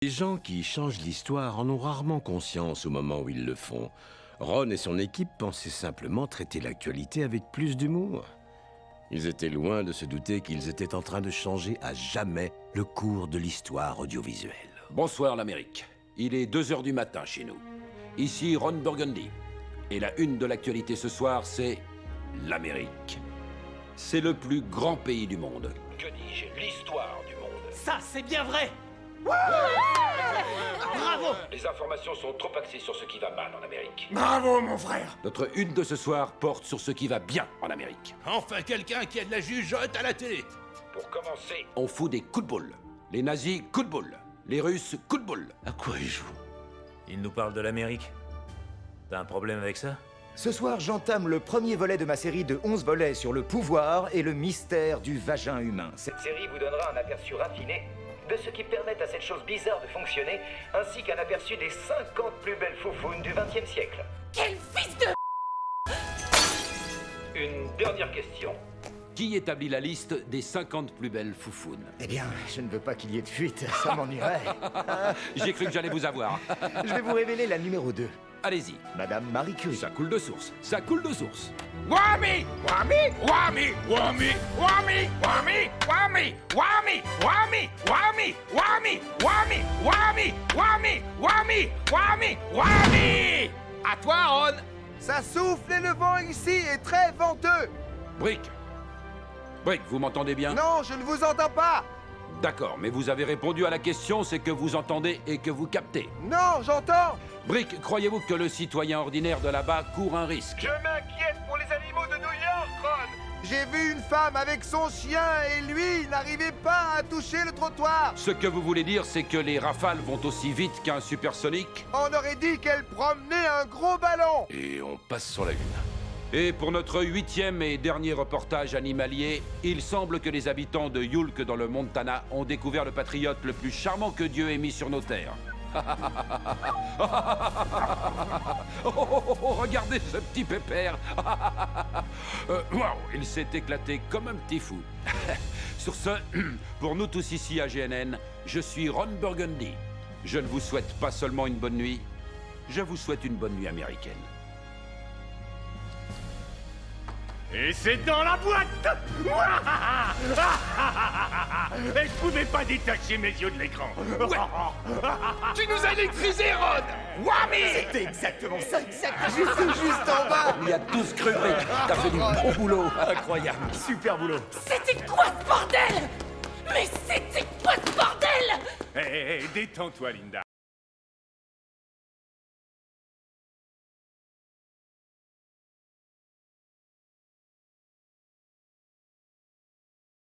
Les gens qui changent l'histoire en ont rarement conscience au moment où ils le font. Ron et son équipe pensaient simplement traiter l'actualité avec plus d'humour. Ils étaient loin de se douter qu'ils étaient en train de changer à jamais le cours de l'histoire audiovisuelle. Bonsoir l'Amérique. Il est 2 heures du matin chez nous. Ici Ron Burgundy. Et la une de l'actualité ce soir, c'est l'Amérique. C'est le plus grand pays du monde. Que dis-je, l'histoire du monde. Ça, c'est bien vrai! Bravo! Les informations sont trop axées sur ce qui va mal en Amérique. Bravo, mon frère! Notre une de ce soir porte sur ce qui va bien en Amérique. Enfin, quelqu'un qui a de la jugeote à la télé. Pour commencer, On fout des coups de boule. Les nazis, coups de boule. Les Russes, coups de boule. À quoi ils jouent? Il nous parle de l'Amérique. T'as un problème avec ça? Ce soir, j'entame le premier volet de ma série de 11 volets sur le pouvoir et le mystère du vagin humain. Cette série vous donnera un aperçu raffiné de ce qui permet à cette chose bizarre de fonctionner, ainsi qu'un aperçu des 50 plus belles foufounes du XXe siècle. Quel fils de... une dernière question. Qui établit la liste des 50 plus belles foufounes? Eh bien, je ne veux pas qu'il y ait de fuite, ça m'ennuierait. J'ai cru que j'allais vous avoir. Je vais vous révéler la numéro 2, Allez-y. Madame Marie Curie. Ça coule de source. Ça coule de source. Wami! Wami! Wami! Wami! Wami! Wami! Wami! Wami! Wami! Wami! Wami! Wami! Wami! Wami! Wami! Wami! Wami! À toi, Ron! Ça souffle et le vent ici est très venteux. Brick. Brick, vous m'entendez bien? Non, je ne vous entends pas. D'accord, mais vous avez répondu à la question, c'est que vous entendez et que vous captez. Non, j'entends. Brick, croyez-vous que le citoyen ordinaire de là-bas court un risque? Je m'inquiète pour les animaux de New York, Ron. J'ai vu une femme avec son chien et lui, il n'arrivait pas à toucher le trottoir. Ce que vous voulez dire, c'est que les rafales vont aussi vite qu'un supersonique? On aurait dit qu'elle promenait un gros ballon. Et on passe sur la Lune. Et pour notre 8e et dernier reportage animalier, il semble que les habitants de Yulk dans le Montana ont découvert le patriote le plus charmant que Dieu ait mis sur nos terres. Regardez ce petit pépère. Waouh, il s'est éclaté comme un petit fou. Sur ce, pour nous tous ici à GNN, je suis Ron Burgundy. Je ne vous souhaite pas seulement une bonne nuit, je vous souhaite une bonne nuit américaine. Et c'est dans la boîte! Et je pouvais pas détacher mes yeux de l'écran. Tu nous as électrisés, Ron! Wami! C'était exactement ça, Juste en bas. Il y a tous cru, Brick. T'as fait du bon boulot. Incroyable, super boulot. C'était quoi ce bordel? Mais c'était quoi ce bordel? Hé, détends-toi, Linda.